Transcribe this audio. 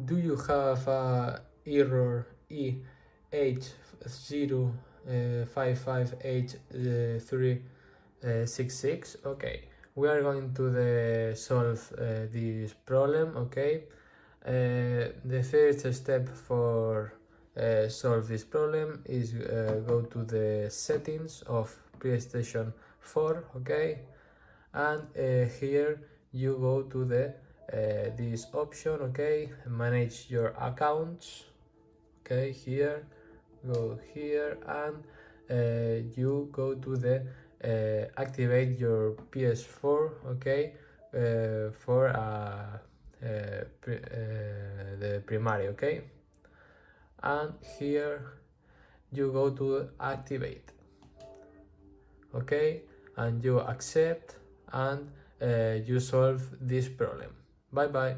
Do you have a error E-80558366? Okay, we are going to solve this problem. Okay, the first step for solve this problem is go to the settings of PlayStation 4. Okay, and here you go to the this option. Okay, manage your accounts. Okay, here, go here, and you go to the activate your PS4. Okay, for the primary. Okay, and here you go to activate. Okay, and you accept, and you solve this problem. Bye bye.